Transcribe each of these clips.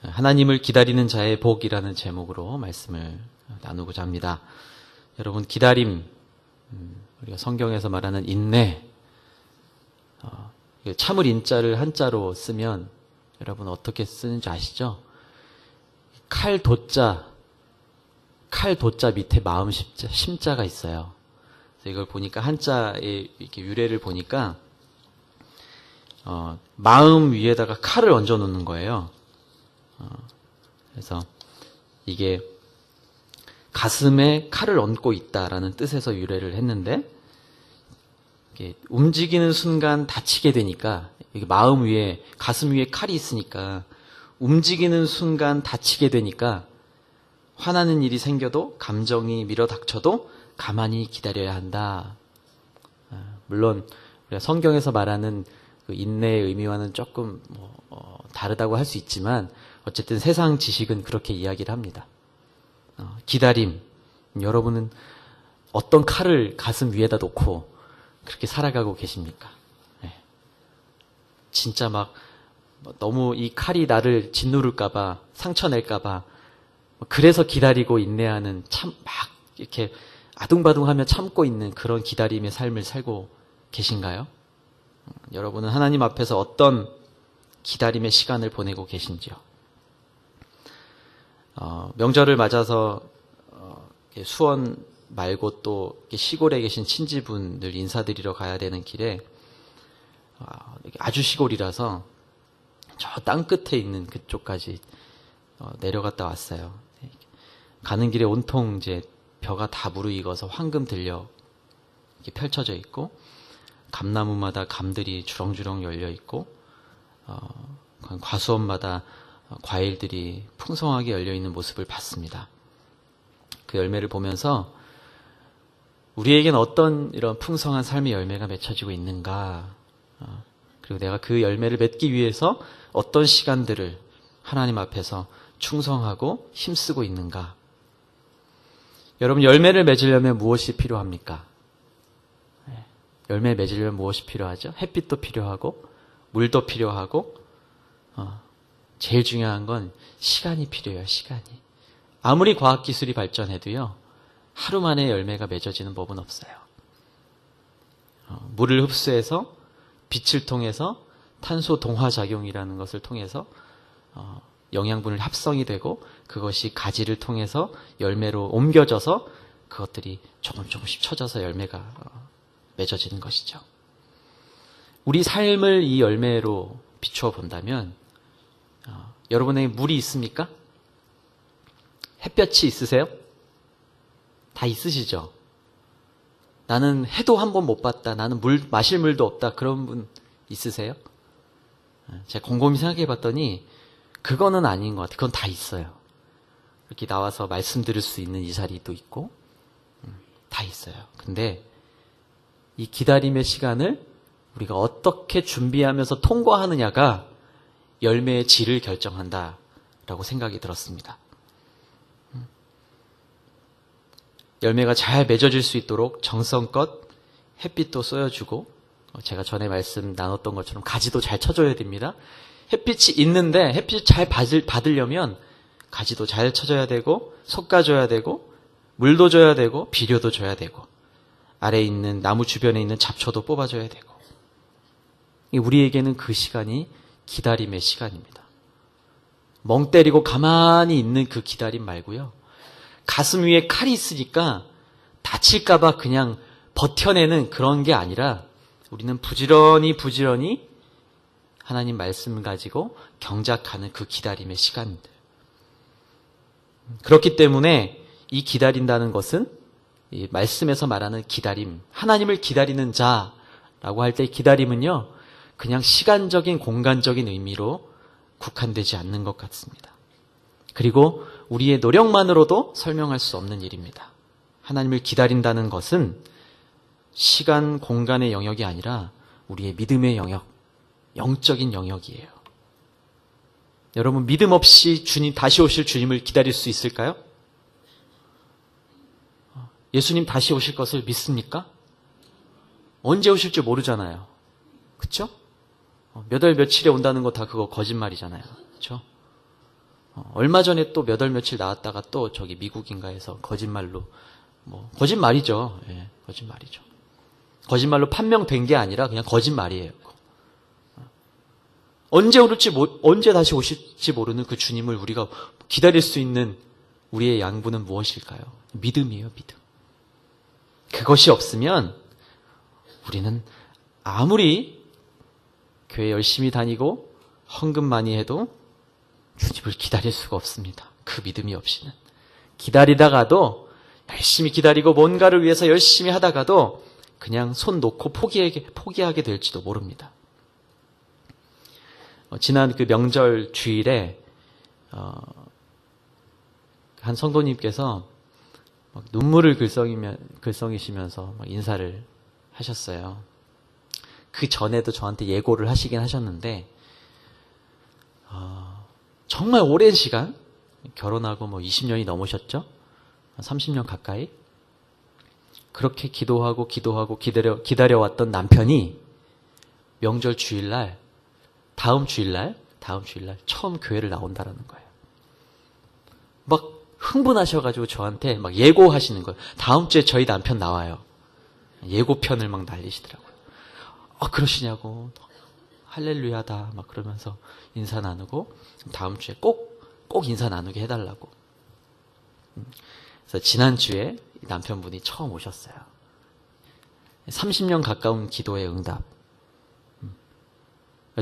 하나님을 기다리는 자의 복이라는 제목으로 말씀을 나누고자 합니다. 여러분, 기다림, 우리가 성경에서 말하는 인내, 참을 인자를 한자로 쓰면 여러분 어떻게 쓰는지 아시죠? 칼 도자 밑에 마음 심자가 있어요. 그래서 이걸 보니까 한자의 이렇게 유래를 보니까 마음 위에다가 칼을 얹어 놓는 거예요. 그래서 이게 가슴에 칼을 얹고 있다라는 뜻에서 유래를 했는데, 이게 움직이는 순간 다치게 되니까, 이게 마음 위에, 가슴 위에 칼이 있으니까 움직이는 순간 다치게 되니까 화나는 일이 생겨도, 감정이 밀어닥쳐도 가만히 기다려야 한다. 물론 우리가 성경에서 말하는 그 인내의 의미와는 조금 다르다고 할 수 있지만, 어쨌든 세상 지식은 그렇게 이야기를 합니다. 기다림. 여러분은 어떤 칼을 가슴 위에다 놓고 그렇게 살아가고 계십니까? 네. 진짜 막 너무 이 칼이 나를 짓누를까봐, 상처낼까봐, 그래서 기다리고 인내하는, 막 이렇게 아둥바둥하며 참고 있는 그런 기다림의 삶을 살고 계신가요? 여러분은 하나님 앞에서 어떤 기다림의 시간을 보내고 계신지요? 명절을 맞아서 수원 말고 또 시골에 계신 친지분들 인사드리러 가야 되는 길에, 아주 시골이라서 저 땅 끝에 있는 그쪽까지 내려갔다 왔어요. 가는 길에 온통 이제 벼가 다 무르익어서 황금 들려 이렇게 펼쳐져 있고, 감나무마다 감들이 주렁주렁 열려 있고, 과수원마다 과일들이 풍성하게 열려있는 모습을 봤습니다. 그 열매를 보면서 우리에겐 어떤 이런 풍성한 삶의 열매가 맺혀지고 있는가, 그리고 내가 그 열매를 맺기 위해서 어떤 시간들을 하나님 앞에서 충성하고 힘쓰고 있는가. 여러분, 열매를 맺으려면 무엇이 필요합니까? 열매 맺으려면 무엇이 필요하죠? 햇빛도 필요하고 물도 필요하고, 제일 중요한 건 시간이 필요해요. 시간이. 아무리 과학기술이 발전해도요, 하루 만에 열매가 맺어지는 법은 없어요. 물을 흡수해서 빛을 통해서 탄소 동화작용이라는 것을 통해서 영양분을 합성이 되고, 그것이 가지를 통해서 열매로 옮겨져서 그것들이 조금씩 쳐져서 열매가 맺어지는 것이죠. 우리 삶을 이 열매로 비추어 본다면, 여러분에게 물이 있습니까? 햇볕이 있으세요? 다 있으시죠? 나는 해도 한 번 못 봤다, 나는 마실 물도 없다, 그런 분 있으세요? 제가 곰곰이 생각해 봤더니 그거는 아닌 것 같아요. 그건 다 있어요. 이렇게 나와서 말씀 들을 수 있는 이 자리도 있고, 다 있어요. 근데 이 기다림의 시간을 우리가 어떻게 준비하면서 통과하느냐가 열매의 질을 결정한다라고 생각이 들었습니다. 열매가 잘 맺어질 수 있도록 정성껏 햇빛도 쏘여주고, 제가 전에 말씀 나눴던 것처럼 가지도 잘 쳐줘야 됩니다. 햇빛이 있는데 햇빛을 잘 받으려면 가지도 잘 쳐줘야 되고, 솎아줘야 되고, 물도 줘야 되고, 비료도 줘야 되고, 아래에 있는 나무 주변에 있는 잡초도 뽑아줘야 되고. 우리에게는 그 시간이 기다림의 시간입니다. 멍 때리고 가만히 있는 그 기다림 말고요, 가슴 위에 칼이 있으니까 다칠까봐 그냥 버텨내는 그런 게 아니라, 우리는 부지런히 하나님 말씀을 가지고 경작하는 그 기다림의 시간들. 그렇기 때문에 이 기다린다는 것은, 이 말씀에서 말하는 기다림, 하나님을 기다리는 자라고 할 때 기다림은요, 그냥 시간적인 공간적인 의미로 국한되지 않는 것 같습니다. 그리고 우리의 노력만으로도 설명할 수 없는 일입니다. 하나님을 기다린다는 것은 시간, 공간의 영역이 아니라 우리의 믿음의 영역, 영적인 영역이에요. 여러분, 믿음 없이 다시 오실 주님을 기다릴 수 있을까요? 예수님 다시 오실 것을 믿습니까? 언제 오실지 모르잖아요. 그렇죠? 몇 월 며칠에 온다는 거 다 그거 거짓말이잖아요. 그렇죠? 얼마 전에 또 몇 월 며칠 나왔다가 또 저기 미국인가에서 거짓말로 거짓말이죠. 예, 거짓말이죠. 거짓말로 판명된 게 아니라 그냥 거짓말이에요. 언제 다시 오실지 모르는 그 주님을 우리가 기다릴 수 있는 우리의 양분은 무엇일까요? 믿음이에요, 믿음. 그것이 없으면 우리는 아무리 교회 열심히 다니고 헌금 많이 해도 주님을 기다릴 수가 없습니다. 그 믿음이 없이는. 기다리다가도 열심히 기다리고 뭔가를 위해서 열심히 하다가도 그냥 손 놓고 포기하게 될지도 모릅니다. 지난 그 명절 주일에 한 성도님께서 막 눈물을 글썽이시면서 막 인사를 하셨어요. 그 전에도 저한테 예고를 하시긴 하셨는데 정말 오랜 시간 결혼하고 20년이 넘으셨죠? 30년 가까이 그렇게 기도하고 기다려왔던 남편이 명절 주일날 다음 주일날 처음 교회를 나온다라는 거예요. 막 흥분하셔가지고 저한테 막 예고하시는 거예요. 다음 주에 저희 남편 나와요. 예고편을 막 날리시더라고요. 그러시냐고. 할렐루야다. 막 그러면서 인사 나누고, 다음 주에 꼭 인사 나누게 해달라고. 그래서 지난주에 남편분이 처음 오셨어요. 30년 가까운 기도의 응답.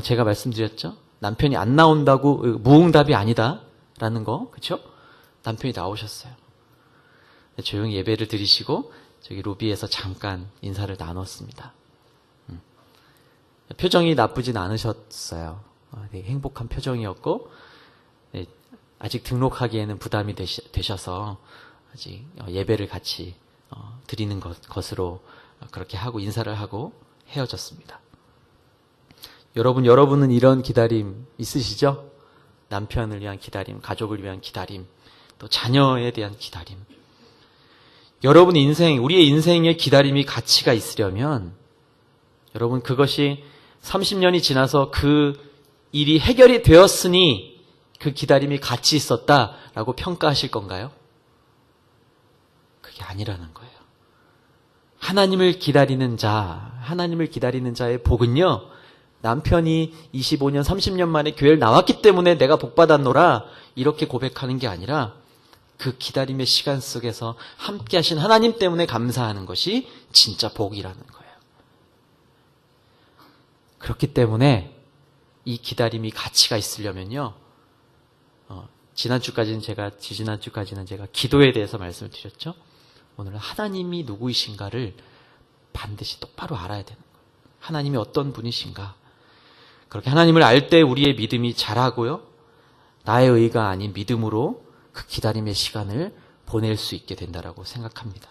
제가 말씀드렸죠? 남편이 안 나온다고 무응답이 아니다라는 거, 그렇죠? 남편이 나오셨어요. 조용히 예배를 드리시고 저기 로비에서 잠깐 인사를 나눴습니다. 표정이 나쁘진 않으셨어요. 되게 행복한 표정이었고 아직 등록하기에는 부담이 되셔서 아직 예배를 같이 드리는 것으로 그렇게 하고 인사를 하고 헤어졌습니다. 여러분은 이런 기다림 있으시죠? 남편을 위한 기다림, 가족을 위한 기다림, 또 자녀에 대한 기다림. 여러분의 인생, 우리의 인생의 기다림이 가치가 있으려면 여러분 그것이 30년이 지나서 그 일이 해결이 되었으니 그 기다림이 가치 있었다라고 평가하실 건가요? 그게 아니라는 거예요. 하나님을 기다리는 자의 복은요, 남편이 25년, 30년 만에 교회를 나왔기 때문에 내가 복받았노라 이렇게 고백하는 게 아니라 그 기다림의 시간 속에서 함께 하신 하나님 때문에 감사하는 것이 진짜 복이라는 거예요. 그렇기 때문에 이 기다림이 가치가 있으려면요, 지지난주까지는 제가 기도에 대해서 말씀을 드렸죠. 오늘은 하나님이 누구이신가를 반드시 똑바로 알아야 되는 거예요. 하나님이 어떤 분이신가. 그렇게 하나님을 알 때 우리의 믿음이 자라고요, 나의 의가 아닌 믿음으로 그 기다림의 시간을 보낼 수 있게 된다라고 생각합니다.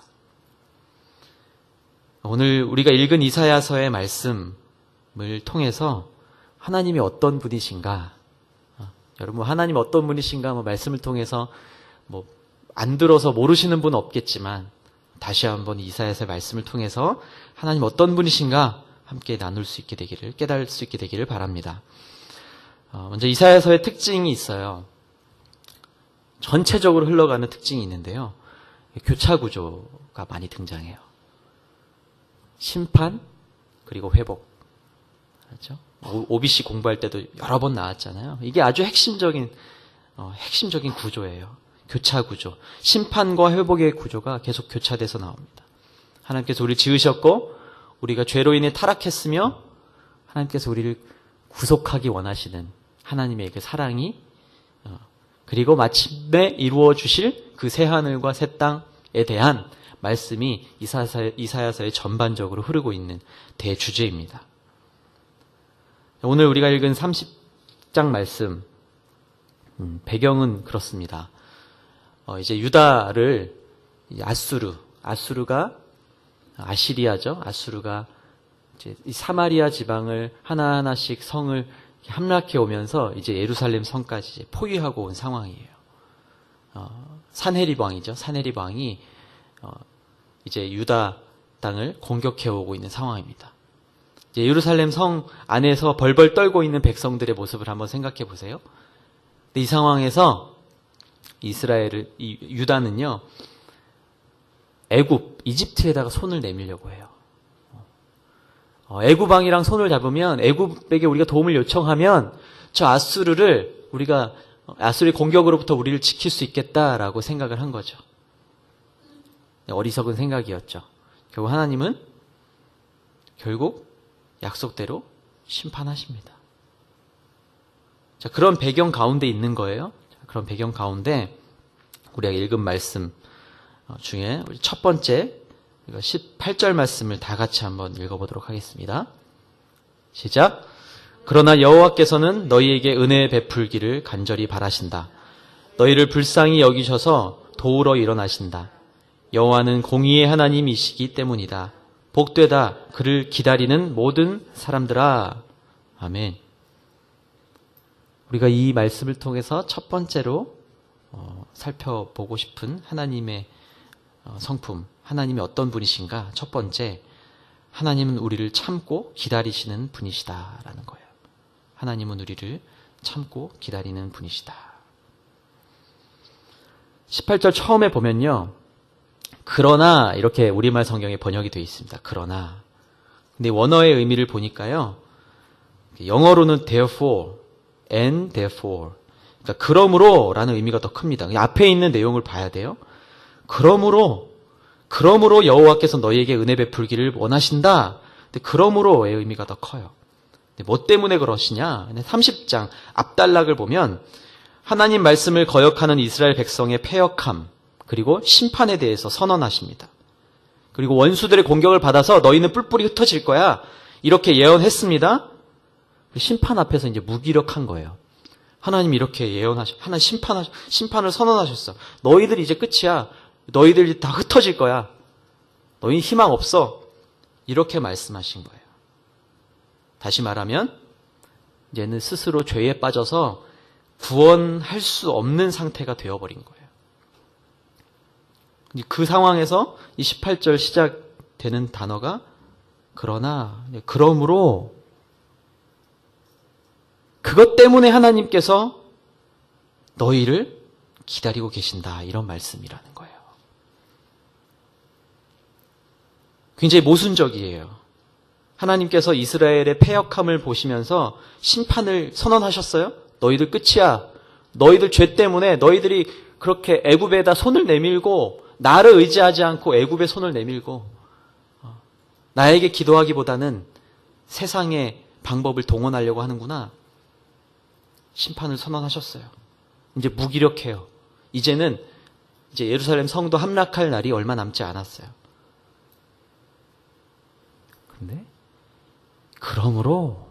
오늘 우리가 읽은 이사야서의 말씀을 통해서 하나님이 어떤 분이신가, 여러분 하나님 어떤 분이신가 말씀을 통해서 안 들어서 모르시는 분은 없겠지만 다시 한번 이사야서의 말씀을 통해서 하나님 어떤 분이신가 함께 나눌 수 있게 되기를, 깨달을 수 있게 되기를 바랍니다. 먼저 이사야서의 특징이 있어요. 전체적으로 흘러가는 특징이 있는데요. 교차 구조가 많이 등장해요. 심판, 그리고 회복. 그렇죠? OBC 공부할 때도 여러 번 나왔잖아요. 이게 아주 핵심적인 구조예요. 교차 구조. 심판과 회복의 구조가 계속 교차돼서 나옵니다. 하나님께서 우리를 지으셨고 우리가 죄로 인해 타락했으며 하나님께서 우리를 구속하기 원하시는 하나님의 그 사랑이, 그리고 마침내 이루어 주실 그 새 하늘과 새 땅에 대한 말씀이 이사야서에 전반적으로 흐르고 있는 대주제입니다. 오늘 우리가 읽은 30장 말씀, 배경은 그렇습니다. 이제 유다를 아시리아죠. 아수르가 이제 이 사마리아 지방을 하나하나씩 성을 함락해 오면서 이제 예루살렘 성까지 이제 포위하고 온 상황이에요. 산헤립 왕이죠. 산헤립 왕이 이제 유다 땅을 공격해 오고 있는 상황입니다. 이제 예루살렘 성 안에서 벌벌 떨고 있는 백성들의 모습을 한번 생각해 보세요. 근데 이 상황에서 이 유다는요, 애굽, 이집트에다가 손을 내밀려고 해요. 애굽 왕이랑 손을 잡으면, 애굽에게 우리가 도움을 요청하면 저 아수르의 공격으로부터 우리를 지킬 수 있겠다라고 생각을 한 거죠. 어리석은 생각이었죠. 결국 하나님은 결국 약속대로 심판하십니다. 자, 그런 배경 가운데 있는 거예요. 그런 배경 가운데 우리가 읽은 말씀 중에 첫 번째 18절 말씀을 다 같이 한번 읽어보도록 하겠습니다. 시작. 그러나 여호와께서는 너희에게 은혜 베풀기를 간절히 바라신다. 너희를 불쌍히 여기셔서 도우러 일어나신다. 여호와는 공의의 하나님이시기 때문이다. 복되다 그를 기다리는 모든 사람들아. 아멘. 우리가 이 말씀을 통해서 첫 번째로 살펴보고 싶은 하나님의 성품, 하나님이 어떤 분이신가? 첫 번째, 하나님은 우리를 참고 기다리시는 분이시다라는 거예요. 하나님은 우리를 참고 기다리는 분이시다. 18절 처음에 보면요, 그러나 이렇게 우리말 성경에 번역이 되어 있습니다. 그러나. 근데 원어의 의미를 보니까요, 영어로는 therefore and therefore, 그러니까 그러므로라는 의미가 더 큽니다. 앞에 있는 내용을 봐야 돼요. 그러므로 여호와께서 너희에게 은혜 베풀기를 원하신다. 근데 그러므로의 의미가 더 커요. 근데 뭐 때문에 그러시냐? 30장 앞단락을 보면 하나님 말씀을 거역하는 이스라엘 백성의 패역함, 그리고 심판에 대해서 선언하십니다. 그리고 원수들의 공격을 받아서 너희는 뿔뿔이 흩어질 거야. 이렇게 예언했습니다. 심판 앞에서 이제 무기력한 거예요. 하나님 이렇게 하나님 심판을 선언하셨어. 너희들 이제 끝이야. 너희들 다 흩어질 거야. 너희 희망 없어. 이렇게 말씀하신 거예요. 다시 말하면 얘는 스스로 죄에 빠져서 구원할 수 없는 상태가 되어버린 거예요. 그 상황에서 이 18절 시작되는 단어가 그러나, 그러므로 그것 때문에 하나님께서 너희를 기다리고 계신다. 이런 말씀이라는 거예요. 굉장히 모순적이에요. 하나님께서 이스라엘의 패역함을 보시면서 심판을 선언하셨어요. 너희들 끝이야. 너희들 죄 때문에 너희들이 그렇게 애굽에다 손을 내밀고 나를 의지하지 않고 애굽에 손을 내밀고 나에게 기도하기보다는 세상의 방법을 동원하려고 하는구나. 심판을 선언하셨어요. 이제 무기력해요. 이제 예루살렘 성도 함락할 날이 얼마 남지 않았어요. 근데 그러므로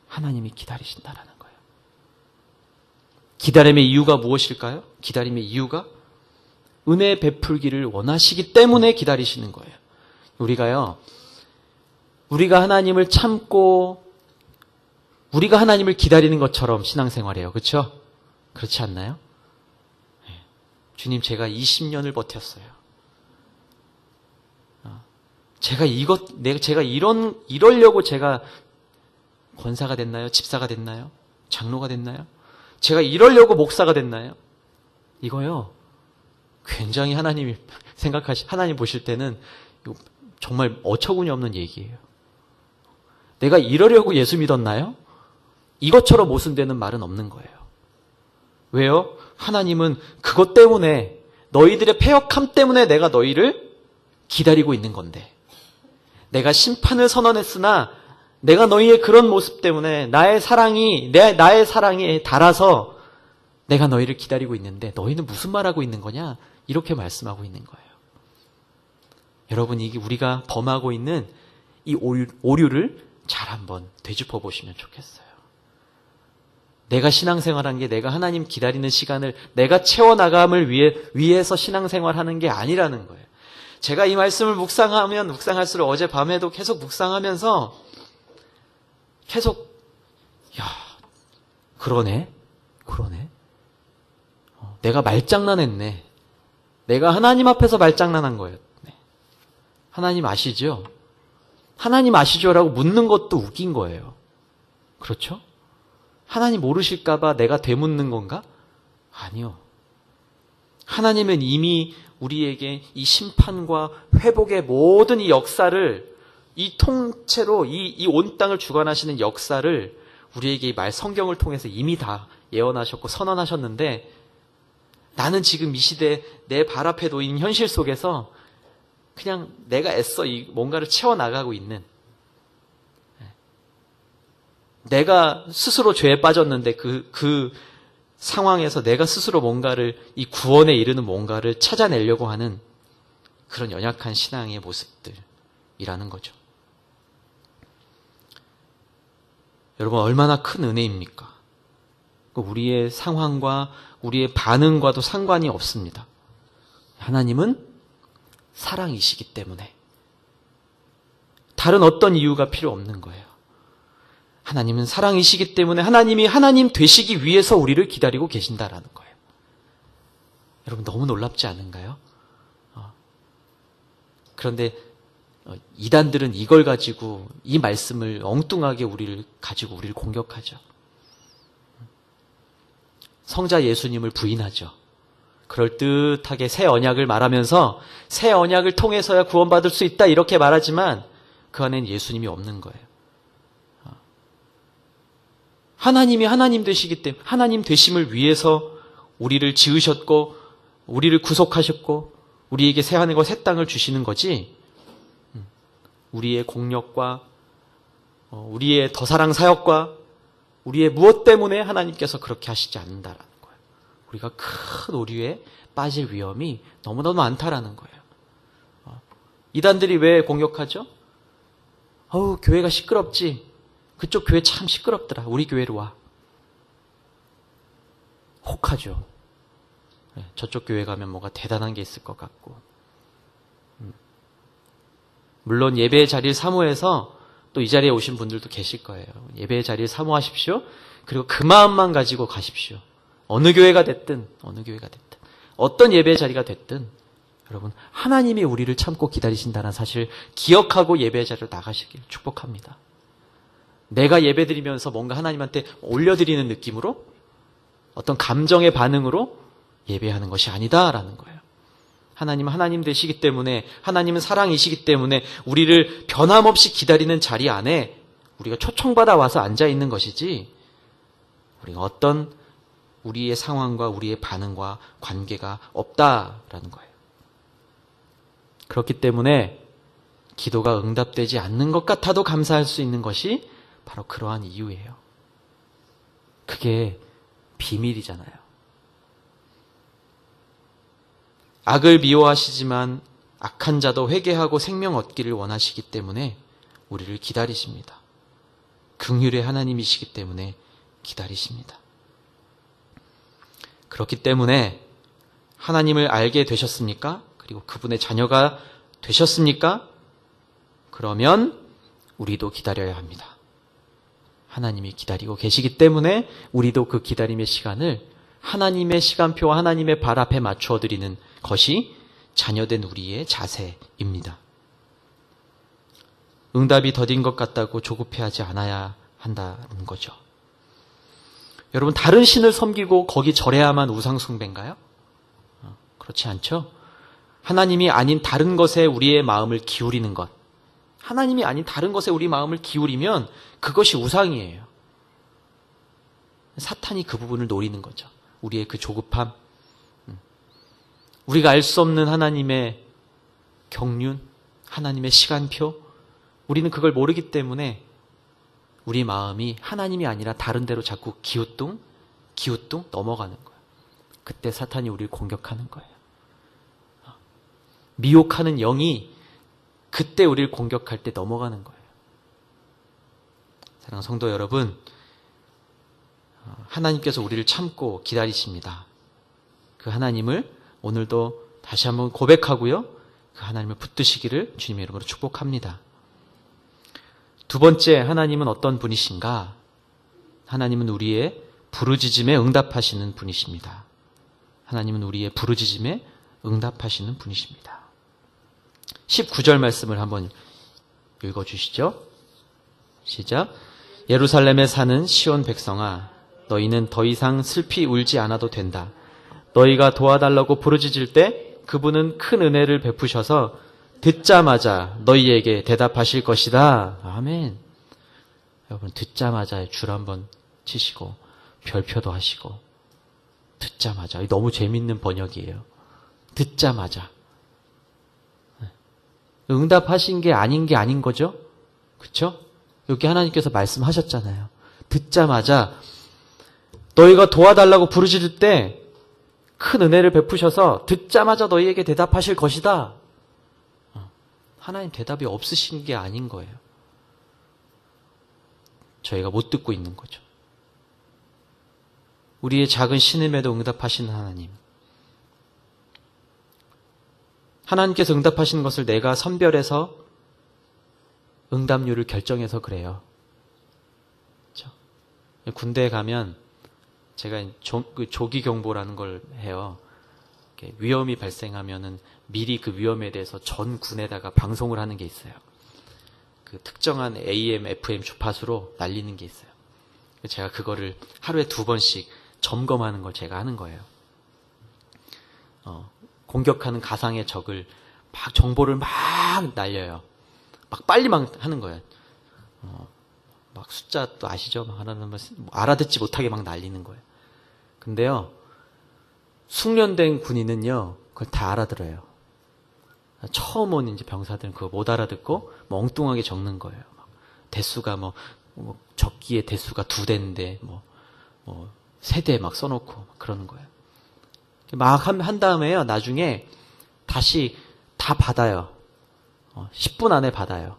하나님이 기다리신다라는 거예요. 기다림의 이유가 무엇일까요? 기다림의 이유가 은혜 베풀기를 원하시기 때문에 기다리시는 거예요. 우리가 하나님을 참고 우리가 하나님을 기다리는 것처럼 신앙생활해요. 그렇죠? 그렇지 않나요? 주님, 제가 20년을 버텼어요. 제가 이러려고 제가 권사가 됐나요? 집사가 됐나요? 장로가 됐나요? 제가 이러려고 목사가 됐나요? 이거요. 굉장히 하나님 보실 때는 정말 어처구니 없는 얘기예요. 내가 이러려고 예수 믿었나요? 이것처럼 모순되는 말은 없는 거예요. 왜요? 하나님은 그것 때문에 너희들의 패역함 때문에 내가 너희를 기다리고 있는 건데 내가 심판을 선언했으나 내가 너희의 그런 모습 때문에 나의 사랑이 달아서 내가 너희를 기다리고 있는데 너희는 무슨 말하고 있는 거냐? 이렇게 말씀하고 있는 거예요. 여러분, 이게 우리가 범하고 있는 이 오류를 잘 한번 되짚어 보시면 좋겠어요. 내가 신앙생활한 게 내가 하나님 기다리는 시간을 내가 채워나감을 위해서 신앙생활하는 게 아니라는 거예요. 제가 이 말씀을 묵상할수록 어젯밤에도 계속 묵상하면서 계속 그러네. 내가 말장난했네. 내가 하나님 앞에서 말장난한 거예요. 하나님 아시죠? 하나님 아시죠라고 묻는 것도 웃긴 거예요. 그렇죠? 하나님 모르실까 봐 내가 되묻는 건가? 아니요. 하나님은 이미 우리에게 이 심판과 회복의 모든 이 역사를, 이 통째로 이 온 땅을 주관하시는 역사를 우리에게 이 성경을 통해서 이미 다 예언하셨고 선언하셨는데, 나는 지금 이 시대 내 발 앞에 놓인 현실 속에서 그냥 내가 애써 뭔가를 채워나가고 있는, 내가 스스로 죄에 빠졌는데 그 상황에서 내가 스스로 뭔가를, 이 구원에 이르는 뭔가를 찾아내려고 하는 그런 연약한 신앙의 모습들이라는 거죠. 여러분, 얼마나 큰 은혜입니까? 우리의 상황과 우리의 반응과도 상관이 없습니다. 하나님은 사랑이시기 때문에 다른 어떤 이유가 필요 없는 거예요. 하나님은 사랑이시기 때문에 하나님이 하나님 되시기 위해서 우리를 기다리고 계신다라는 거예요. 여러분, 너무 놀랍지 않은가요? 그런데 이단들은 이걸 가지고, 이 말씀을 엉뚱하게 우리를 공격하죠. 성자 예수님을 부인하죠. 그럴듯하게 새 언약을 말하면서 새 언약을 통해서야 구원받을 수 있다 이렇게 말하지만 그 안에는 예수님이 없는 거예요. 하나님이 하나님 되시기 때문에, 하나님 되심을 위해서 우리를 지으셨고 우리를 구속하셨고 우리에게 새 하늘과 새 땅을 주시는 거지, 우리의 공력과 우리의 더 사랑 사역과 우리의 무엇 때문에 하나님께서 그렇게 하시지 않는다라는 거예요. 우리가 큰 오류에 빠질 위험이 너무너무 많다라는 거예요. 이단들이 왜 공격하죠? 교회가 시끄럽지. 그쪽 교회 참 시끄럽더라. 우리 교회로 와. 혹하죠. 저쪽 교회 가면 뭐가 대단한 게 있을 것 같고. 물론 예배의 자리를 사모해서 또 이 자리에 오신 분들도 계실 거예요. 예배의 자리를 사모하십시오. 그리고 그 마음만 가지고 가십시오. 어느 교회가 됐든 어떤 예배의 자리가 됐든 여러분, 하나님이 우리를 참고 기다리신다는 사실을 기억하고 예배의 자리로 나가시길 축복합니다. 내가 예배드리면서 뭔가 하나님한테 올려드리는 느낌으로, 어떤 감정의 반응으로 예배하는 것이 아니다라는 거예요. 하나님은 하나님 되시기 때문에, 하나님은 사랑이시기 때문에 우리를 변함없이 기다리는 자리 안에 우리가 초청받아 와서 앉아있는 것이지, 우리가 어떤 우리의 상황과 우리의 반응과 관계가 없다라는 거예요. 그렇기 때문에 기도가 응답되지 않는 것 같아도 감사할 수 있는 것이 바로 그러한 이유예요. 그게 비밀이잖아요. 악을 미워하시지만 악한 자도 회개하고 생명 얻기를 원하시기 때문에 우리를 기다리십니다. 긍휼의 하나님이시기 때문에 기다리십니다. 그렇기 때문에 하나님을 알게 되셨습니까? 그리고 그분의 자녀가 되셨습니까? 그러면 우리도 기다려야 합니다. 하나님이 기다리고 계시기 때문에 우리도 그 기다림의 시간을 하나님의 시간표와 하나님의 발 앞에 맞추어 드리는 것이 자녀된 우리의 자세입니다. 응답이 더딘 것 같다고 조급해하지 않아야 한다는 거죠. 여러분, 다른 신을 섬기고 거기 절해야만 우상 숭배인가요? 그렇지 않죠? 하나님이 아닌 다른 것에 우리의 마음을 기울이는 것, 하나님이 아닌 다른 것에 우리 마음을 기울이면 그것이 우상이에요. 사탄이 그 부분을 노리는 거죠. 우리의 그 조급함, 우리가 알 수 없는 하나님의 경륜, 하나님의 시간표, 우리는 그걸 모르기 때문에 우리 마음이 하나님이 아니라 다른 데로 자꾸 기우뚱 넘어가는 거예요. 그때 사탄이 우리를 공격하는 거예요. 미혹하는 영이 그때 우리를 공격할 때 넘어가는 거예요. 사랑하는 성도 여러분, 하나님께서 우리를 참고 기다리십니다. 그 하나님을 오늘도 다시 한번 고백하고요, 그 하나님을 붙드시기를 주님의 이름으로 축복합니다. 두 번째, 하나님은 어떤 분이신가? 하나님은 우리의 부르짖음에 응답하시는 분이십니다. 하나님은 우리의 부르짖음에 응답하시는 분이십니다. 19절 말씀을 한번 읽어주시죠. 시작. 예루살렘에 사는 시온 백성아, 너희는 더 이상 슬피 울지 않아도 된다. 너희가 도와달라고 부르짖을 때 그분은 큰 은혜를 베푸셔서 듣자마자 너희에게 대답하실 것이다. 아멘. 여러분, 듣자마자 줄 한번 치시고 별표도 하시고 듣자마자. 너무 재밌는 번역이에요. 듣자마자. 응답하신 게 아닌 거죠? 그렇죠? 여기 하나님께서 말씀하셨잖아요. 듣자마자 너희가 도와달라고 부르짖을 때 큰 은혜를 베푸셔서 듣자마자 너희에게 대답하실 것이다. 하나님 대답이 없으신 게 아닌 거예요. 저희가 못 듣고 있는 거죠. 우리의 작은 신음에도 응답하시는 하나님. 하나님께서 응답하시는 것을 내가 선별해서 응답률을 결정해서 그래요. 그렇죠? 군대에 가면 제가 조기 경보라는 걸 해요. 위험이 발생하면은 미리 그 위험에 대해서 전 군에다가 방송을 하는 게 있어요. 그 특정한 AM, FM 주파수로 날리는 게 있어요. 제가 그거를 하루에 2번씩 점검하는 걸 제가 하는 거예요. 공격하는 가상의 적을 막 정보를 막 날려요. 막 빨리 막 하는 거예요. 막 숫자 또 아시죠? 막 하나는 알아듣지 못하게 막 날리는 거예요. 근데요, 숙련된 군인은요, 그걸 다 알아들어요. 처음 온 이제 병사들은 그거 못 알아듣고 멍뚱하게 적는 거예요. 대수가 적기의 대수가 2대인데 3대 막 써놓고 그러는 거예요. 막 한 다음에요, 나중에 다시 다 받아요. 10분 안에 받아요.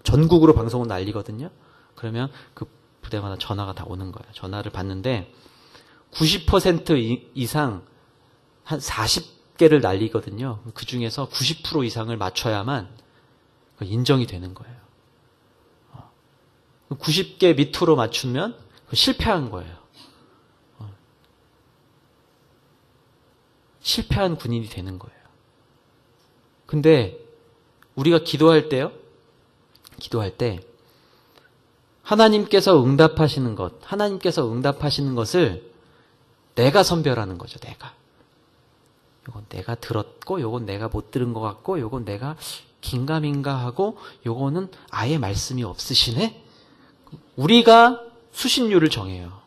전국으로 방송을 날리거든요. 그러면 그 부대마다 전화가 다 오는 거예요. 전화를 받는데 90% 이상 한 40개를 날리거든요. 그 중에서 90% 이상을 맞춰야만 인정이 되는 거예요. 90개 밑으로 맞추면 실패한 거예요. 실패한 군인이 되는 거예요. 근데 우리가 기도할 때요, 기도할 때 하나님께서 응답하시는 것을 내가 선별하는 거죠. 요건 내가 들었고, 요건 내가 못 들은 것 같고, 요건 내가 긴가민가 하고, 요거는 아예 말씀이 없으시네? 우리가 수신율을 정해요.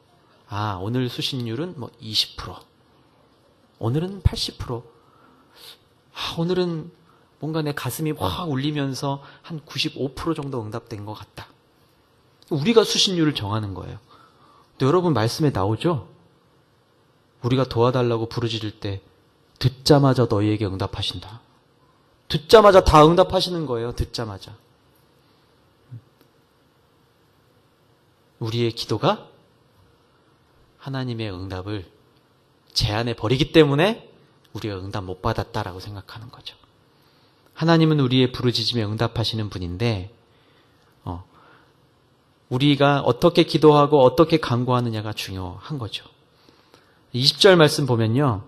오늘 수신율은 20%. 오늘은 80%. 오늘은 뭔가 내 가슴이 확 울리면서 한 95% 정도 응답된 것 같다. 우리가 수신율을 정하는 거예요. 근데 여러분 말씀에 나오죠? 우리가 도와달라고 부르짖을 때 듣자마자 너희에게 응답하신다. 듣자마자 다 응답하시는 거예요. 듣자마자. 우리의 기도가 하나님의 응답을 제한해 버리기 때문에 우리가 응답 못 받았다라고 생각하는 거죠. 하나님은 우리의 부르짖음에 응답하시는 분인데 우리가 어떻게 기도하고 어떻게 간구하느냐가 중요한 거죠. 20절 말씀 보면요.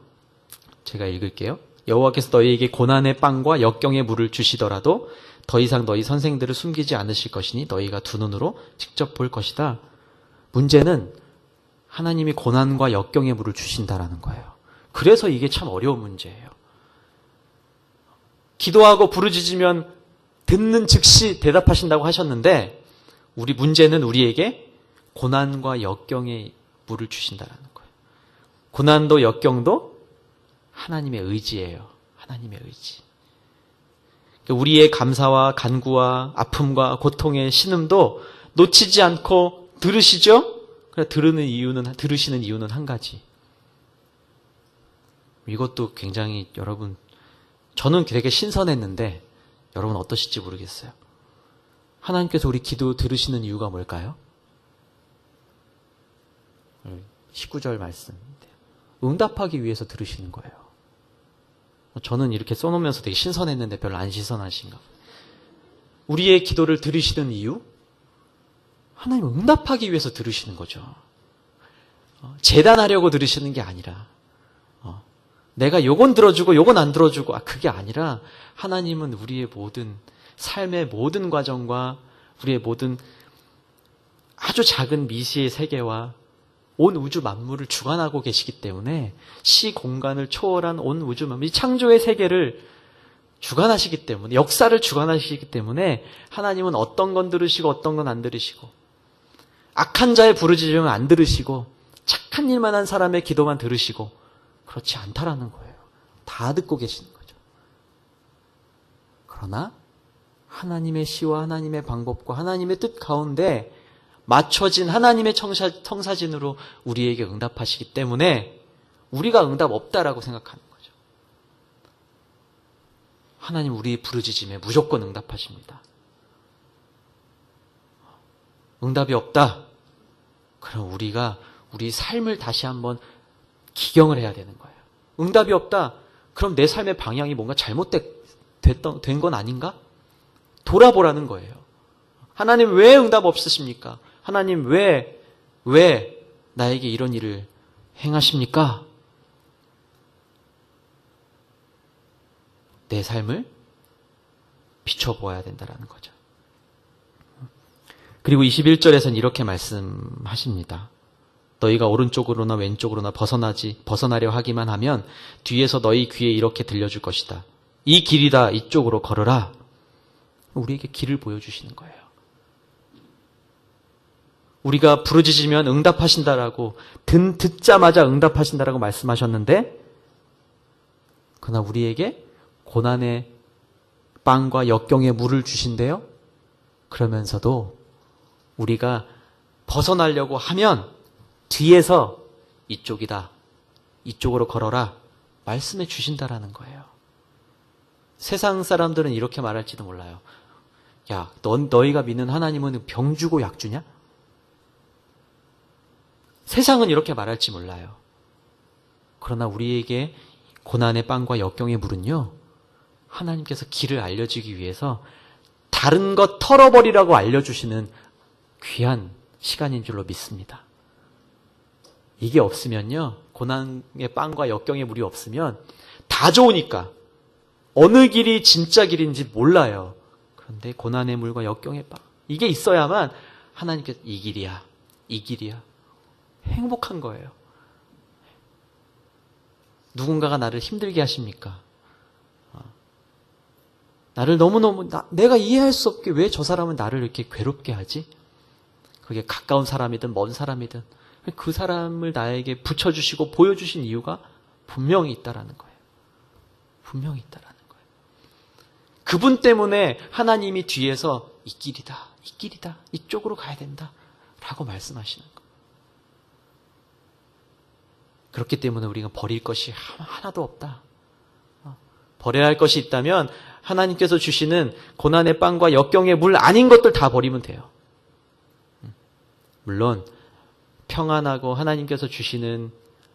제가 읽을게요. 여호와께서 너희에게 고난의 빵과 역경의 물을 주시더라도 더 이상 너희 선생들을 숨기지 않으실 것이니 너희가 두 눈으로 직접 볼 것이다. 문제는 하나님이 고난과 역경의 물을 주신다라는 거예요. 그래서 이게 참 어려운 문제예요. 기도하고 부르짖으면 듣는 즉시 대답하신다고 하셨는데 우리 문제는 우리에게 고난과 역경의 물을 주신다라는 거예요. 고난도 역경도 하나님의 의지예요. 하나님의 의지. 우리의 감사와 간구와 아픔과 고통의 신음도 놓치지 않고 들으시죠? 들으시는 이유는 한 가지. 이것도 굉장히 여러분, 저는 되게 신선했는데 여러분 어떠실지 모르겠어요. 하나님께서 우리 기도 들으시는 이유가 뭘까요? 19절 말씀인데요. 응답하기 위해서 들으시는 거예요. 저는 이렇게 써놓으면서 되게 신선했는데 별로 안 신선하신가 봐요. 우리의 기도를 들으시는 이유? 하나님 응답하기 위해서 들으시는 거죠. 재단하려고 들으시는 게 아니라 내가 요건 들어주고 요건 안 들어주고 그게 아니라 하나님은 우리의 모든 삶의 모든 과정과 우리의 모든 아주 작은 미시의 세계와 온 우주 만물을 주관하고 계시기 때문에 시 공간을 초월한 온 우주 만물, 이 창조의 세계를 주관하시기 때문에, 역사를 주관하시기 때문에 하나님은 어떤 건 들으시고 어떤 건 안 들으시고, 악한 자의 부르짖음은 안 들으시고 착한 일만 한 사람의 기도만 들으시고 그렇지 않다라는 거예요. 다 듣고 계시는 거죠. 그러나 하나님의 시와 하나님의 방법과 하나님의 뜻 가운데 맞춰진 하나님의 청사진으로 우리에게 응답하시기 때문에 우리가 응답 없다라고 생각하는 거죠. 하나님 우리의 부르짖음에 무조건 응답하십니다. 응답이 없다. 그럼 우리가 우리 삶을 다시 한번 기경을 해야 되는 거예요. 응답이 없다. 그럼 내 삶의 방향이 뭔가 잘못된 건 아닌가? 돌아보라는 거예요. 하나님 왜 응답 없으십니까? 하나님 왜 나에게 이런 일을 행하십니까? 내 삶을 비춰보아야 된다는 거죠. 그리고 21절에서는 이렇게 말씀하십니다. 너희가 오른쪽으로나 왼쪽으로나 벗어나려 하기만 하면 뒤에서 너희 귀에 이렇게 들려줄 것이다. 이 길이다. 이쪽으로 걸어라. 우리에게 길을 보여주시는 거예요. 우리가 부르짖으면 응답하신다라고 듣자마자 응답하신다라고 말씀하셨는데 그러나 우리에게 고난의 빵과 역경의 물을 주신대요. 그러면서도 우리가 벗어나려고 하면 뒤에서 이쪽이다. 이쪽으로 걸어라. 말씀해 주신다라는 거예요. 세상 사람들은 이렇게 말할지도 몰라요. 야, 너희가 믿는 하나님은 병 주고 약 주냐? 세상은 이렇게 말할지 몰라요. 그러나 우리에게 고난의 빵과 역경의 물은요, 하나님께서 길을 알려주기 위해서 다른 것 털어버리라고 알려주시는 귀한 시간인 줄로 믿습니다. 이게 없으면요, 고난의 빵과 역경의 물이 없으면 다 좋으니까 어느 길이 진짜 길인지 몰라요. 그런데 고난의 물과 역경의 빵, 이게 있어야만 하나님께서 이 길이야, 이 길이야. 행복한 거예요. 누군가가 나를 힘들게 하십니까? 나를 너무너무 내가 이해할 수 없게 왜 저 사람은 나를 이렇게 괴롭게 하지? 그게 가까운 사람이든 먼 사람이든 그 사람을 나에게 붙여주시고 보여주신 이유가 분명히 있다라는 거예요. 분명히 있다라는 거예요. 그분 때문에 하나님이 뒤에서 이 길이다, 이 길이다, 이쪽으로 가야 된다 라고 말씀하시는 거예요. 그렇기 때문에 우리가 버릴 것이 하나도 없다. 버려야 할 것이 있다면 하나님께서 주시는 고난의 빵과 역경의 물 아닌 것들 다 버리면 돼요. 물론 평안하고 하나님께서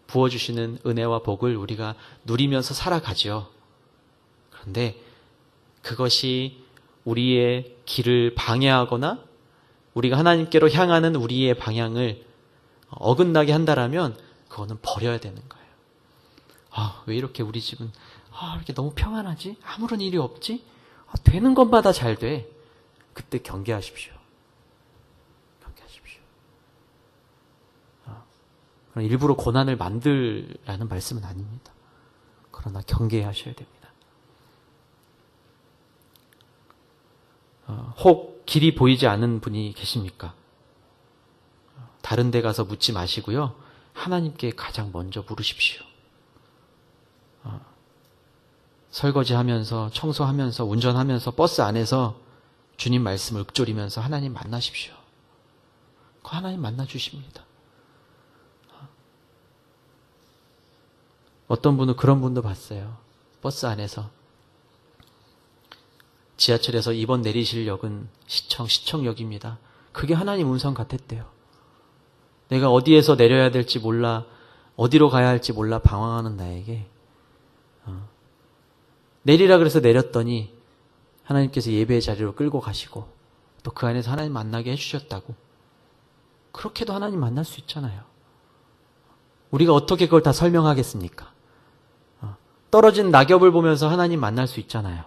부어주시는 은혜와 복을 우리가 누리면서 살아가죠. 그런데 그것이 우리의 길을 방해하거나 우리가 하나님께로 향하는 우리의 방향을 어긋나게 한다라면 그거는 버려야 되는 거예요. 왜 이렇게 우리 집은 이렇게 너무 평안하지? 아무런 일이 없지? 되는 것마다 잘 돼. 그때 경계하십시오. 경계하십시오. 일부러 고난을 만들라는 말씀은 아닙니다. 그러나 경계하셔야 됩니다. 혹 길이 보이지 않는 분이 계십니까? 다른 데 가서 묻지 마시고요. 하나님께 가장 먼저 물으십시오. 설거지하면서, 청소하면서, 운전하면서, 버스 안에서 주님 말씀을 읊조리면서 하나님 만나십시오. 그 하나님 만나주십니다. 어떤 분은 그런 분도 봤어요. 버스 안에서. 지하철에서 이번 내리실 역은 시청역입니다. 그게 하나님 음성 같았대요. 내가 어디에서 내려야 될지 몰라, 어디로 가야 할지 몰라 방황하는 나에게 내리라 그래서 내렸더니 하나님께서 예배의 자리로 끌고 가시고 또 그 안에서 하나님 만나게 해주셨다고. 그렇게도 하나님 만날 수 있잖아요. 우리가 어떻게 그걸 다 설명하겠습니까? 떨어진 낙엽을 보면서 하나님 만날 수 있잖아요.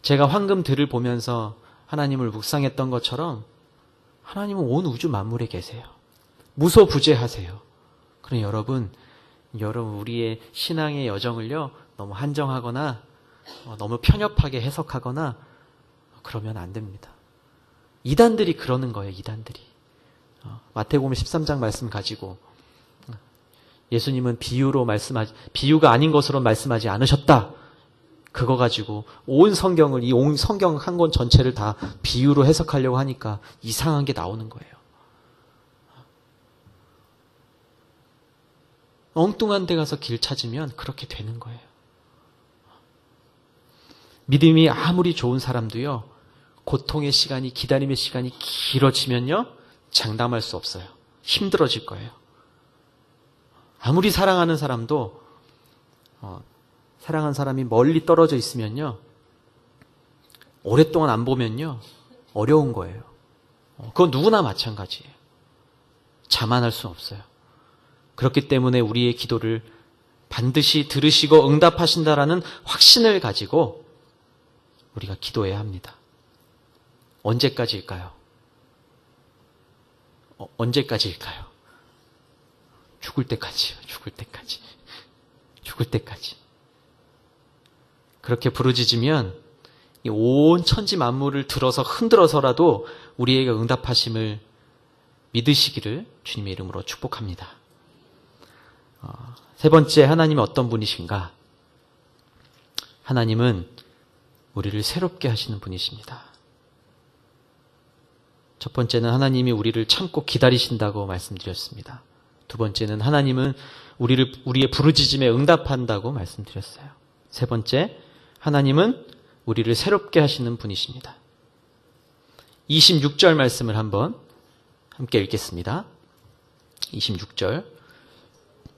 제가 황금들을 보면서 하나님을 묵상했던 것처럼 하나님은 온 우주 만물에 계세요. 무소부재하세요. 그럼 여러분 우리의 신앙의 여정을요 너무 한정하거나 너무 편협하게 해석하거나 그러면 안 됩니다. 이단들이 그러는 거예요. 이단들이. 마태복음 13장 말씀 가지고 예수님은 비유가 아닌 것으로 말씀하지 않으셨다. 그거 가지고 온 성경을 온 성경 한 권 전체를 다 비유로 해석하려고 하니까 이상한 게 나오는 거예요. 엉뚱한 데 가서 길 찾으면 그렇게 되는 거예요. 믿음이 아무리 좋은 사람도요, 고통의 시간이, 기다림의 시간이 길어지면요, 장담할 수 없어요. 힘들어질 거예요. 아무리 사랑하는 사람도, 사랑한 사람이 멀리 떨어져 있으면요, 오랫동안 안 보면요, 어려운 거예요. 그건 누구나 마찬가지예요. 자만할 수 없어요. 그렇기 때문에 우리의 기도를 반드시 들으시고 응답하신다라는 확신을 가지고 우리가 기도해야 합니다. 언제까지일까요? 언제까지일까요? 죽을 때까지요. 죽을 때까지. 죽을 때까지. 그렇게 부르짖으면 온 천지 만물을 들어서 흔들어서라도 우리에게 응답하심을 믿으시기를 주님의 이름으로 축복합니다. 세 번째, 하나님은 어떤 분이신가? 하나님은 우리를 새롭게 하시는 분이십니다. 첫 번째는 하나님이 우리를 참고 기다리신다고 말씀드렸습니다. 두 번째는 하나님은 우리의 부르짖음에 응답한다고 말씀드렸어요. 세 번째, 하나님은 우리를 새롭게 하시는 분이십니다. 26절 말씀을 한번 함께 읽겠습니다. 26절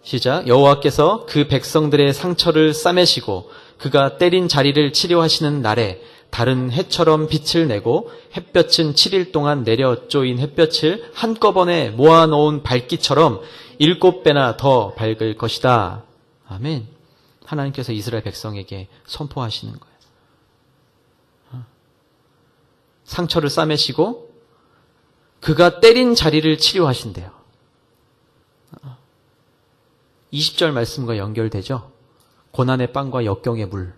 시작. 여호와께서 그 백성들의 상처를 싸매시고 그가 때린 자리를 치료하시는 날에 달은 해처럼 빛을 내고 햇볕은 7일 동안 내려 쪼인 햇볕을 한꺼번에 모아놓은 밝기처럼 7배나 더 밝을 것이다. 아멘. 하나님께서 이스라엘 백성에게 선포하시는 거예요. 상처를 싸매시고 그가 때린 자리를 치료하신대요. 20절 말씀과 연결되죠? 고난의 빵과 역경의 물.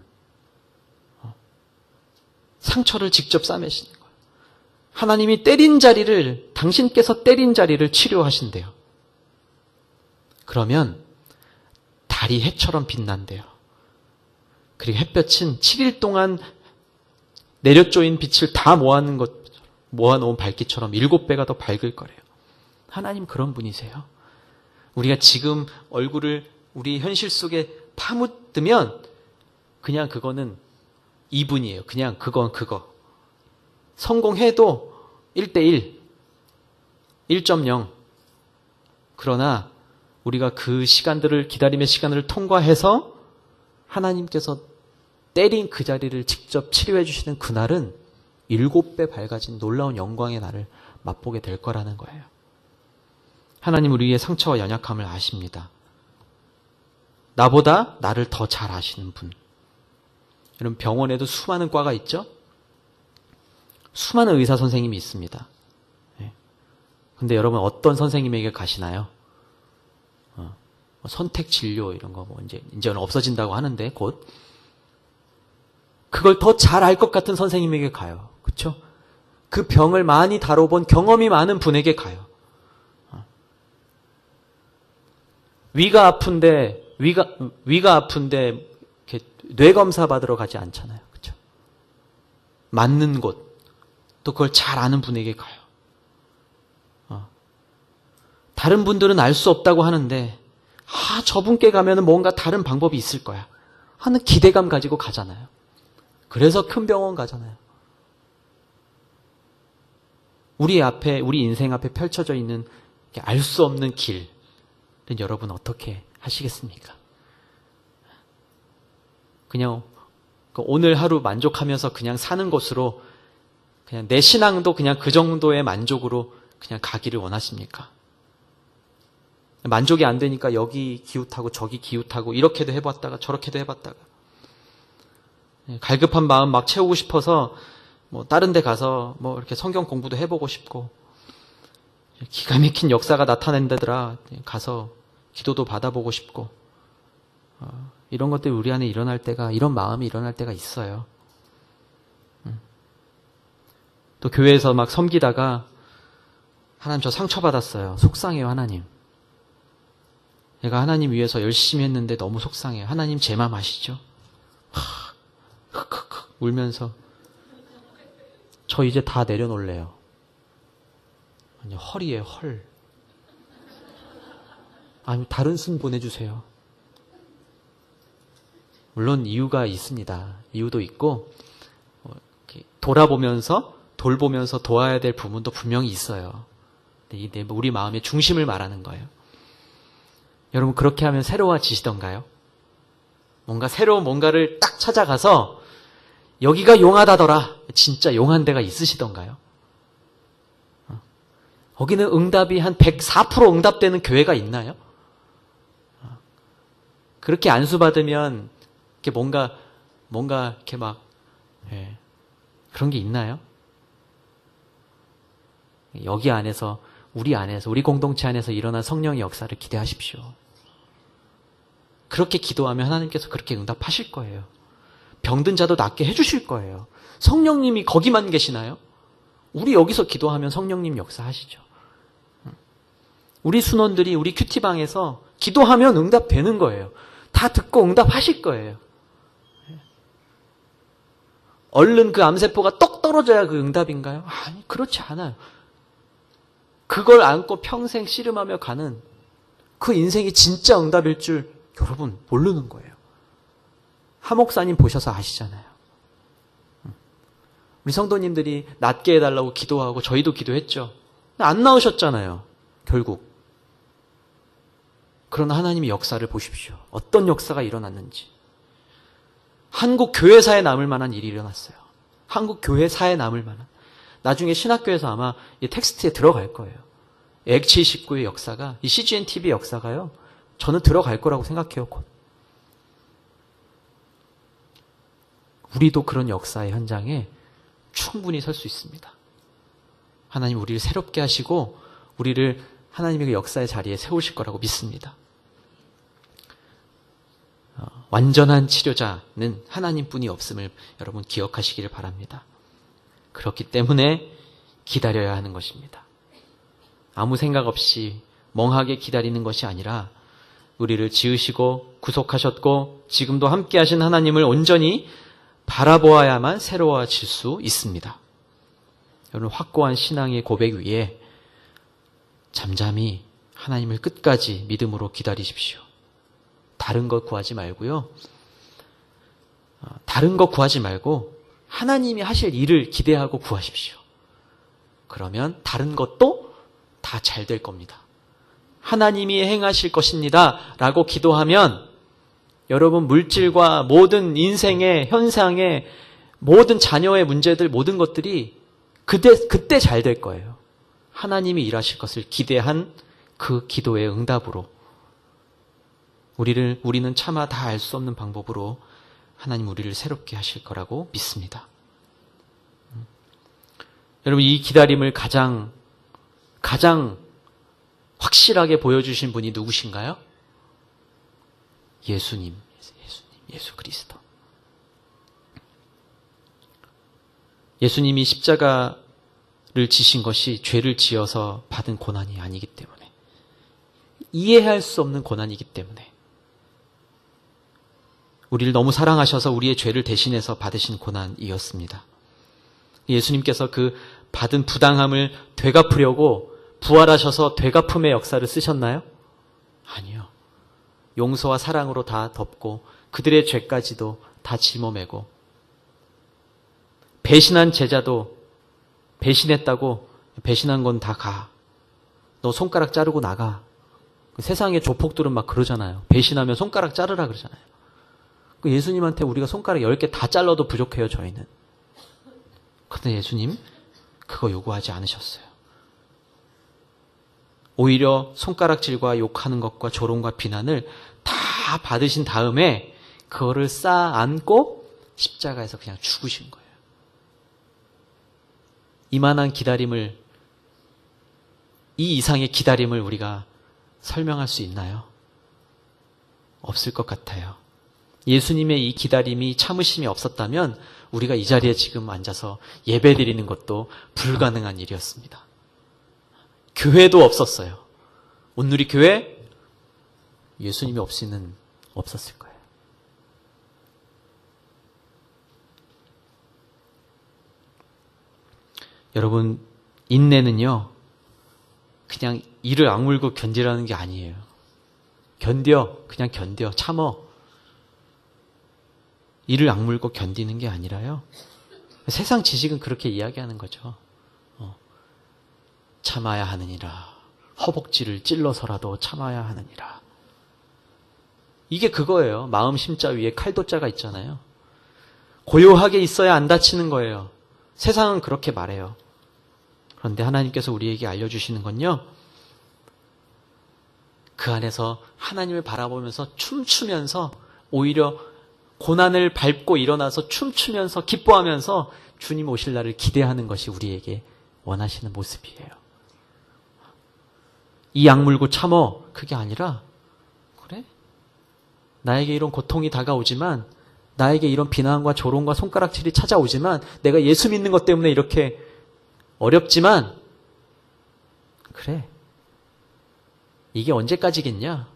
상처를 직접 싸매시는 거예요. 하나님이 때린 자리를, 당신께서 때린 자리를 치료하신대요. 그러면 달이 해처럼 빛난대요. 그리고 햇볕은 7일 동안 내려쪼인 빛을 다 모아놓은 밝기처럼 7배가 더 밝을 거래요. 하나님 그런 분이세요. 우리가 지금 얼굴을 우리 현실 속에 파묻으면 그냥 그거는 2분이에요. 그냥 그건 그거. 성공해도 1:1, 1.0. 그러나 우리가 그 시간들을, 기다림의 시간을 통과해서 하나님께서 때린 그 자리를 직접 치료해 주시는 그날은 7배 밝아진 놀라운 영광의 날을 맛보게 될 거라는 거예요. 하나님 우리의 상처와 연약함을 아십니다. 나보다 나를 더 잘 아시는 분. 여러분 병원에도 수많은 과가 있죠? 수많은 의사 선생님이 있습니다. 근데 여러분 어떤 선생님에게 가시나요? 선택 진료 이런 거 뭐 이제는 없어진다고 하는데 곧 그걸 더 잘 알 것 같은 선생님에게 가요. 그렇죠? 그 병을 많이 다뤄본 경험이 많은 분에게 가요. 위가 아픈데 이렇게 뇌 검사 받으러 가지 않잖아요. 그렇죠? 맞는 곳 또 그걸 잘 아는 분에게 가요. 다른 분들은 알 수 없다고 하는데 저분께 가면은 뭔가 다른 방법이 있을 거야 하는 기대감 가지고 가잖아요. 그래서 큰 병원 가잖아요. 우리 인생 앞에 펼쳐져 있는 알 수 없는 길은 여러분 어떻게 하시겠습니까? 그냥 오늘 하루 만족하면서 그냥 사는 것으로 그냥 내 신앙도 그냥 그 정도의 만족으로 그냥 가기를 원하십니까? 만족이 안 되니까 여기 기웃하고 저기 기웃하고 이렇게도 해봤다가 저렇게도 해봤다가 갈급한 마음 막 채우고 싶어서 뭐 다른 데 가서 뭐 이렇게 성경 공부도 해보고 싶고 기가 막힌 역사가 나타낸다더라. 가서 기도도 받아보고 싶고 이런 것들이 우리 안에 일어날 때가, 이런 마음이 일어날 때가 있어요. 또 교회에서 막 섬기다가 하나님 저 상처받았어요. 속상해요. 하나님. 내가 하나님 위해서 열심히 했는데 너무 속상해요. 하나님 제 맘 아시죠? 흑흑흑 울면서 저 이제 다 내려놓을래요. 아니 헐이에요. 헐. 아니 다른 순 보내주세요. 물론 이유가 있습니다. 이유도 있고 돌아보면서 돌보면서 도와야 될 부분도 분명히 있어요. 이게 우리 마음의 중심을 말하는 거예요. 여러분 그렇게 하면 새로워지시던가요? 뭔가 새로운 뭔가를 딱 찾아가서 여기가 용하다더라. 진짜 용한 데가 있으시던가요? 거기는 응답이 한 104% 응답되는 교회가 있나요? 그렇게 안수받으면 이렇게 뭔가 이렇게 막 그런 게 있나요? 여기 안에서 우리 공동체 안에서 일어난 성령의 역사를 기대하십시오. 그렇게 기도하면 하나님께서 그렇게 응답하실 거예요. 병든 자도 낫게 해주실 거예요. 성령님이 거기만 계시나요? 우리 여기서 기도하면 성령님 역사하시죠. 우리 순원들이 우리 큐티방에서 기도하면 응답되는 거예요. 다 듣고 응답하실 거예요. 얼른 그 암세포가 떡 떨어져야 그 응답인가요? 아니, 그렇지 않아요. 그걸 안고 평생 씨름하며 가는 그 인생이 진짜 응답일 줄 여러분 모르는 거예요. 하 목사님 보셔서 아시잖아요. 우리 성도님들이 낫게 해달라고 기도하고 저희도 기도했죠. 안 나오셨잖아요. 결국. 그러나 하나님의 역사를 보십시오. 어떤 역사가 일어났는지. 한국 교회사에 남을 만한 일이 일어났어요. 한국 교회사에 남을 만한. 나중에 신학교에서 아마 이 텍스트에 들어갈 거예요. X79의 역사가, 이 CGN TV의 역사가요. 저는 들어갈 거라고 생각해요. 곧. 우리도 그런 역사의 현장에 충분히 설 수 있습니다. 하나님 우리를 새롭게 하시고 우리를 하나님의 그 역사의 자리에 세우실 거라고 믿습니다. 완전한 치료자는 하나님뿐이 없음을 여러분 기억하시기를 바랍니다. 그렇기 때문에 기다려야 하는 것입니다. 아무 생각 없이 멍하게 기다리는 것이 아니라 우리를 지으시고 구속하셨고 지금도 함께 하신 하나님을 온전히 바라보아야만 새로워질 수 있습니다. 여러분 확고한 신앙의 고백 위에 잠잠히 하나님을 끝까지 믿음으로 기다리십시오. 다른 것 구하지 말고요. 다른 것 구하지 말고 하나님이 하실 일을 기대하고 구하십시오. 그러면 다른 것도 다 잘 될 겁니다. 하나님이 행하실 것입니다 라고 기도하면 여러분 물질과 모든 인생의 현상의 모든 자녀의 문제들 모든 것들이 그때 잘 될 거예요. 하나님이 일하실 것을 기대한 그 기도의 응답으로 우리는 차마 다 알 수 없는 방법으로 하나님 우리를 새롭게 하실 거라고 믿습니다. 여러분 이 기다림을 가장 확실하게 보여주신 분이 누구신가요? 예수님, 예수 그리스도. 예수님이 십자가를 지신 것이 죄를 지어서 받은 고난이 아니기 때문에, 이해할 수 없는 고난이기 때문에, 우리를 너무 사랑하셔서 우리의 죄를 대신해서 받으신 고난이었습니다. 예수님께서 그 받은 부당함을 되갚으려고 부활하셔서 되갚음의 역사를 쓰셨나요? 아니요. 용서와 사랑으로 다 덮고 그들의 죄까지도 다 짊어매고 배신한 제자도 배신했다고 배신한 건 다 가. 너 손가락 자르고 나가. 세상의 조폭들은 막 그러잖아요. 배신하면 손가락 자르라 그러잖아요. 예수님한테 우리가 손가락 10개 다 잘라도 부족해요, 저희는. 그런데 예수님 그거 요구하지 않으셨어요. 오히려 손가락질과 욕하는 것과 조롱과 비난을 다 받으신 다음에 그거를 쌓아 안고 십자가에서 그냥 죽으신 거예요. 이만한 기다림을 이 이상의 기다림을 우리가 설명할 수 있나요? 없을 것 같아요. 예수님의 이 기다림이 참으심이 없었다면 우리가 이 자리에 지금 앉아서 예배드리는 것도 불가능한 일이었습니다. 교회도 없었어요. 온누리 교회 예수님이 없이는 없었을 거예요. 여러분, 인내는요, 그냥 이를 악물고 견디라는 게 아니에요. 그냥 견뎌, 참어. 이를 악물고 견디는 게 아니라요. 세상 지식은 그렇게 이야기하는 거죠. 참아야 하느니라. 허벅지를 찔러서라도 참아야 하느니라. 이게 그거예요. 마음 심자 위에 칼도자가 있잖아요. 고요하게 있어야 안 다치는 거예요. 세상은 그렇게 말해요. 그런데 하나님께서 우리에게 알려주시는 건요, 그 안에서 하나님을 바라보면서 춤추면서 오히려 고난을 밟고 일어나서 춤추면서 기뻐하면서 주님 오실 날을 기대하는 것이 우리에게 원하시는 모습이에요. 이 악물고 참어, 그게 아니라, 그래? 나에게 이런 고통이 다가오지만, 나에게 이런 비난과 조롱과 손가락질이 찾아오지만, 내가 예수 믿는 것 때문에 이렇게 어렵지만, 그래. 이게 언제까지겠냐?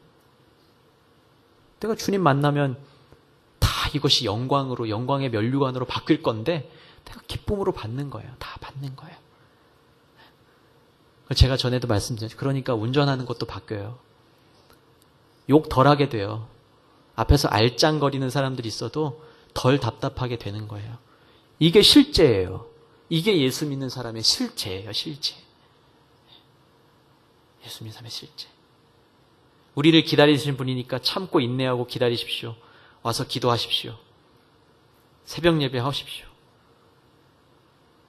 내가 주님 만나면 다 이것이 영광으로, 영광의 면류관으로 바뀔 건데, 내가 기쁨으로 받는 거예요. 다 받는 거예요. 제가 전에도 말씀드렸죠. 그러니까 운전하는 것도 바뀌어요. 욕 덜 하게 돼요. 앞에서 알짱거리는 사람들이 있어도 덜 답답하게 되는 거예요. 이게 실제예요. 이게 예수 믿는 사람의 실제예요. 실제. 예수 믿는 사람의 실제. 우리를 기다리시는 분이니까 참고 인내하고 기다리십시오. 와서 기도하십시오. 새벽 예배 하십시오.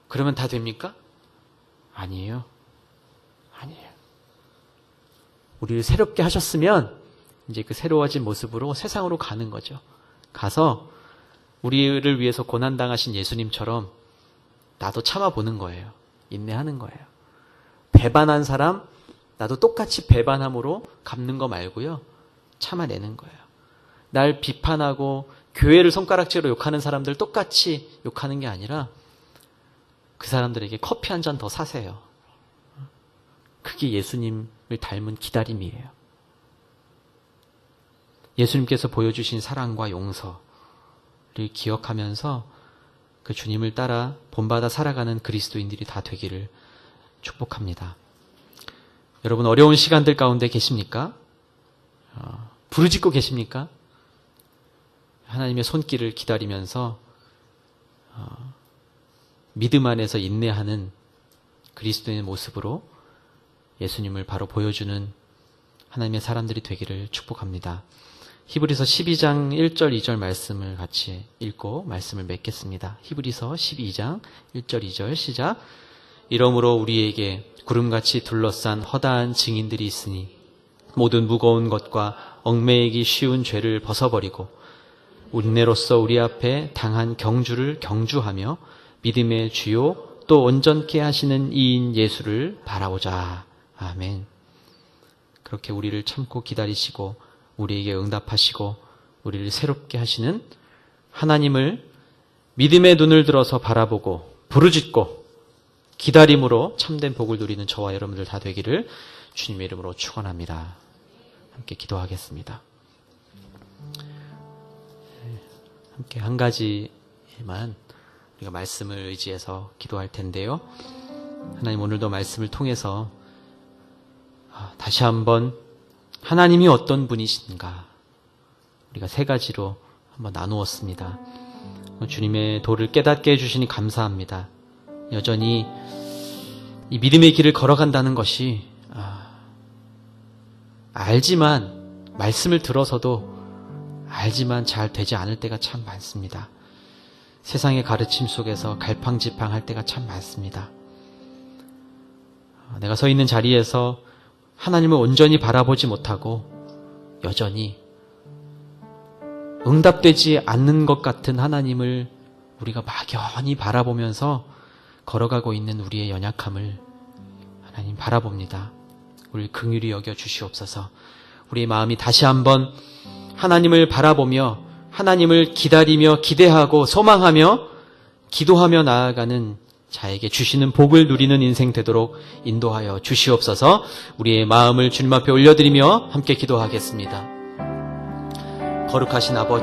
그러면 다 됩니까? 아니에요. 아니에요. 우리를 새롭게 하셨으면 이제 그 새로워진 모습으로 세상으로 가는 거죠. 가서 우리를 위해서 고난당하신 예수님처럼 나도 참아보는 거예요. 인내하는 거예요. 배반한 사람 나도 똑같이 배반함으로 갚는 거 말고요. 참아내는 거예요. 날 비판하고 교회를 손가락질로 욕하는 사람들 똑같이 욕하는 게 아니라 그 사람들에게 커피 한 잔 더 사세요. 그게 예수님을 닮은 기다림이에요. 예수님께서 보여주신 사랑과 용서를 기억하면서 그 주님을 따라 본받아 살아가는 그리스도인들이 다 되기를 축복합니다. 여러분, 어려운 시간들 가운데 계십니까? 부르짖고 계십니까? 하나님의 손길을 기다리면서 믿음 안에서 인내하는 그리스도인의 모습으로 예수님을 바로 보여주는 하나님의 사람들이 되기를 축복합니다. 히브리서 12장 1절 2절 말씀을 같이 읽고 말씀을 맺겠습니다. 히브리서 12장 1절 2절 시작. 이러므로 우리에게 구름같이 둘러싼 허다한 증인들이 있으니 모든 무거운 것과 얽매이기 쉬운 죄를 벗어버리고 은혜로서 우리 앞에 당한 경주를 경주하며 믿음의 주요 또 온전케 하시는 이인 예수를 바라보자. 아멘. 그렇게 우리를 참고 기다리시고 우리에게 응답하시고 우리를 새롭게 하시는 하나님을 믿음의 눈을 들어서 바라보고 부르짖고 기다림으로 참된 복을 누리는 저와 여러분들 다 되기를 주님의 이름으로 축원합니다. 함께 기도하겠습니다. 함께 한 가지만 우리가 말씀을 의지해서 기도할 텐데요. 하나님, 오늘도 말씀을 통해서 다시 한번 하나님이 어떤 분이신가 우리가 세 가지로 한번 나누었습니다. 주님의 도를 깨닫게 해주시니 감사합니다. 여전히 이 믿음의 길을 걸어간다는 것이 알지만 말씀을 들어서도 알지만 잘 되지 않을 때가 참 많습니다. 세상의 가르침 속에서 갈팡질팡할 때가 참 많습니다. 내가 서 있는 자리에서 하나님을 온전히 바라보지 못하고 여전히 응답되지 않는 것 같은 하나님을 우리가 막연히 바라보면서 걸어가고 있는 우리의 연약함을 하나님 바라봅니다. 우리 긍휼히 여겨 주시옵소서. 우리 마음이 다시 한번 하나님을 바라보며 하나님을 기다리며 기대하고 소망하며 기도하며 나아가는 자에게 주시는 복을 누리는 인생 되도록 인도하여 주시옵소서. 우리의 마음을 주님 앞에 올려드리며 함께 기도하겠습니다. 거룩하신 아버지,